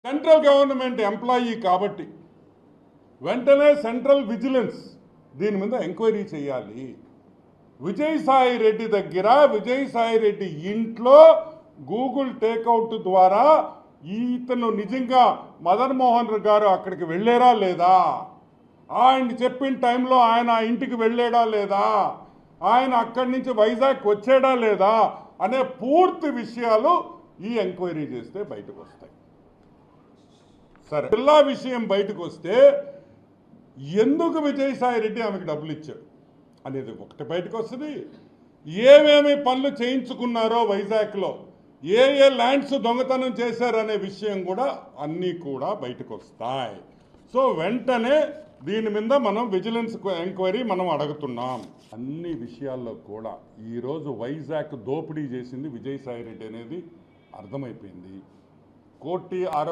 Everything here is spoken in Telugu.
సెంట్రల్ గవర్నమెంట్ ఎంప్లాయీ కాబట్టి వెంటనే సెంట్రల్ విజిలెన్స్ దీని మీద ఎంక్వైరీ చేయాలి. విజయసాయి రెడ్డి దగ్గర, విజయసాయి రెడ్డి ఇంట్లో గూగుల్ టేక్అవుట్ ద్వారా ఇతను నిజంగా మదన్ మోహన్ గారు అక్కడికి వెళ్ళారా లేదా, ఆయన చెప్పిన టైంలో ఆయన ఆ ఇంటికి వెళ్ళాడా లేదా, ఆయన అక్కడి నుంచి వైజాగ్ వచ్చాడా లేదా అనే పూర్తి విషయాలు ఈ ఎంక్వైరీ చేస్తే బయటకు వస్తాయి. సరే, జిల్లా విషయం బయటకు వస్తే ఎందుకు విజయసాయి రెడ్డి ఆమెకు డబ్బులు ఇచ్చాడు అనేది ఒకటి బయటకు వస్తుంది. ఏమేమి పనులు చేయించుకున్నారో వైజాగ్లో, ఏ ఏ ల్యాండ్స్ దొంగతనం చేశారనే విషయం కూడా అన్నీ కూడా బయటకు వస్తాయి. సో వెంటనే దీని మీద మనం విజిలెన్స్ ఎంక్వైరీ మనం అడుగుతున్నాం. అన్ని విషయాల్లో కూడా ఈరోజు వైజాగ్ దోపిడీ చేసింది విజయసాయి రెడ్డి అనేది అర్థమైపోయింది. 1,60,00,000